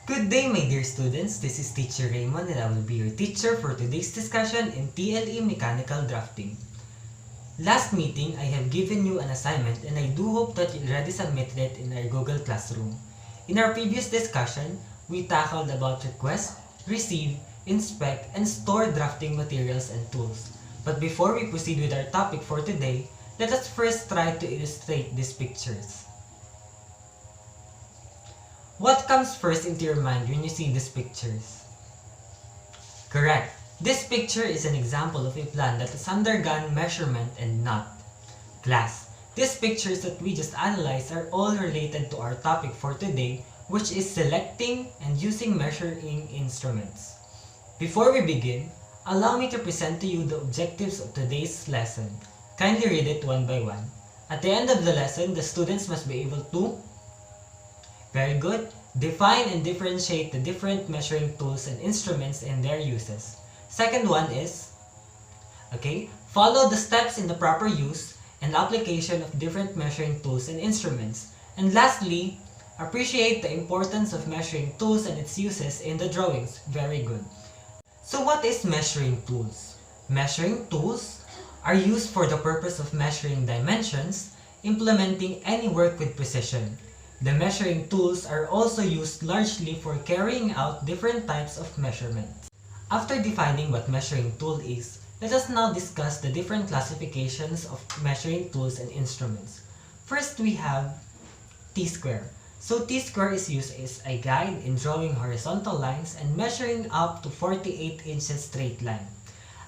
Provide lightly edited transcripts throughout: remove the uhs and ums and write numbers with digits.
Good day, my dear students. This is Teacher Raymond and I will be your teacher for today's discussion in TLE Mechanical Drafting. Last meeting, I have given you an assignment and I do hope that you already submitted it in our Google Classroom. In our previous discussion, we tackled about request, receive, inspect, and store drafting materials and tools. But before we proceed with our topic for today, let us first try to illustrate these pictures. What comes first into your mind when you see these pictures? Correct. This picture is an example of a plan that has undergone measurement and not. Class, these pictures that we just analyzed are all related to our topic for today, which is selecting and using measuring instruments. Before we begin, allow me to present to you the objectives of today's lesson. Kindly read it one by one. At the end of the lesson, the students must be able to Very good. Define and differentiate the different measuring tools and instruments and their uses. Second one is, follow the steps in the proper use and application of different measuring tools and instruments. And lastly, appreciate the importance of measuring tools and its uses in the drawings. Very good. So what is measuring tools? Measuring tools are used for the purpose of measuring dimensions, implementing any work with precision. The measuring tools are also used largely for carrying out different types of measurements. After defining what measuring tool is, let us now discuss the different classifications of measuring tools and instruments. First, we have T-square. So T-square is used as a guide in drawing horizontal lines and measuring up to 48 inches straight line.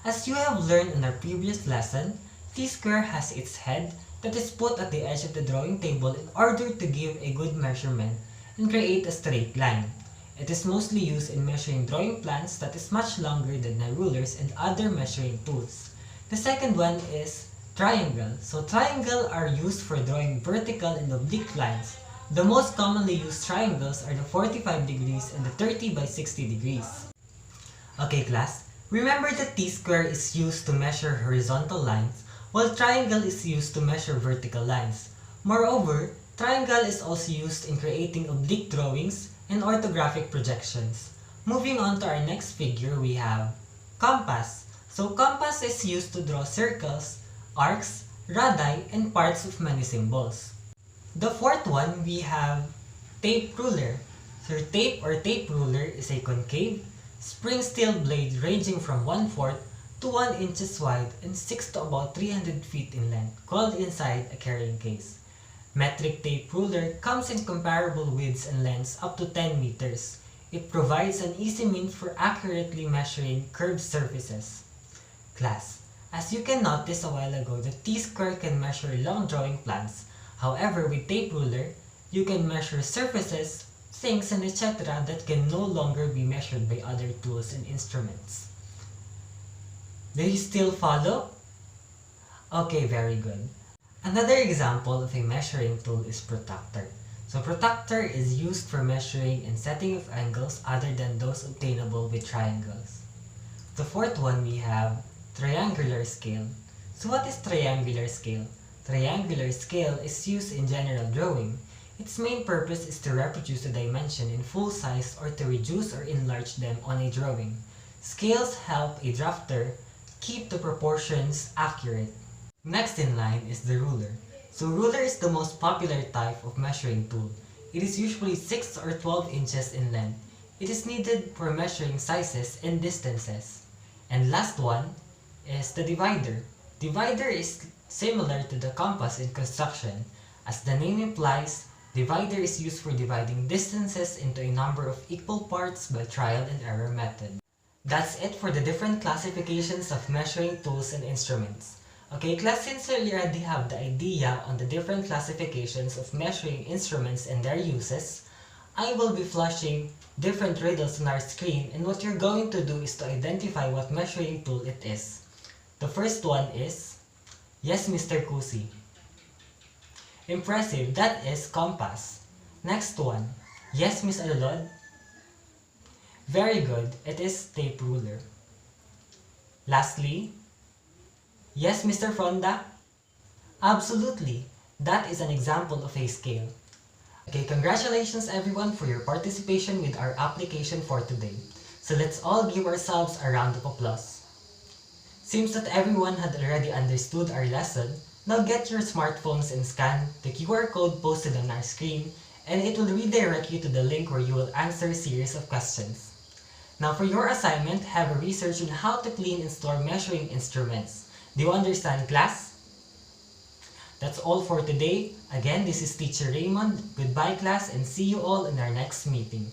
As you have learned in our previous lesson, T-square has its head that is put at the edge of the drawing table in order to give a good measurement and create a straight line. It is mostly used in measuring drawing plans that is much longer than the rulers and other measuring tools. The second one is triangle. So triangle are used for drawing vertical and oblique lines. The most commonly used triangles are the 45 degrees and the 30 by 60 degrees. Okay class, remember that T-square is used to measure horizontal lines, while triangle is used to measure vertical lines. Moreover, triangle is also used in creating oblique drawings and orthographic projections. Moving on to our next figure, we have compass. So compass is used to draw circles, arcs, radii, and parts of many symbols. The fourth one, we have tape ruler. So tape or tape ruler is a concave, spring steel blade ranging from 1/4 to 1 inches wide and 6 to about 300 feet in length, called inside a carrying case. Metric tape ruler comes in comparable widths and lengths up to 10 meters. It provides an easy means for accurately measuring curved surfaces. Class, as you can notice a while ago, the T-square can measure long drawing plans. However, with tape ruler, you can measure surfaces, things, and etc. that can no longer be measured by other tools and instruments. Do you still follow? Okay, very good. Another example of a measuring tool is protractor. So protractor is used for measuring and setting of angles other than those obtainable with triangles. The fourth one, we have triangular scale. So what is triangular scale? Triangular scale is used in general drawing. Its main purpose is to reproduce the dimension in full size or to reduce or enlarge them on a drawing. Scales help a drafter keep the proportions accurate. Next in line is the ruler. So ruler is the most popular type of measuring tool. It is usually 6 or 12 inches in length. It is needed for measuring sizes and distances. And last one is the divider. Divider is similar to the compass in construction. As the name implies, divider is used for dividing distances into a number of equal parts by trial and error method. That's it for the different classifications of measuring tools and instruments. Okay class, since you already have the idea on the different classifications of measuring instruments and their uses, I will be flashing different riddles on our screen, and what you're going to do is to identify what measuring tool it is. The first one is, yes Mr. Kusi. Impressive, that is compass. Next one, yes Miss Alolod. Very good, it is tape ruler. Lastly, yes Mr. Fronda? Absolutely, that is an example of a scale. Okay, congratulations everyone for your participation with our application for today. So let's all give ourselves a round of applause. Seems that everyone had already understood our lesson. Now get your smartphones and scan the QR code posted on our screen, and it will redirect you to the link where you will answer a series of questions. Now for your assignment, have a research on how to clean and store measuring instruments. Do you understand, class? That's all for today. Again, this is Teacher Raymond. Goodbye, class, and see you all in our next meeting.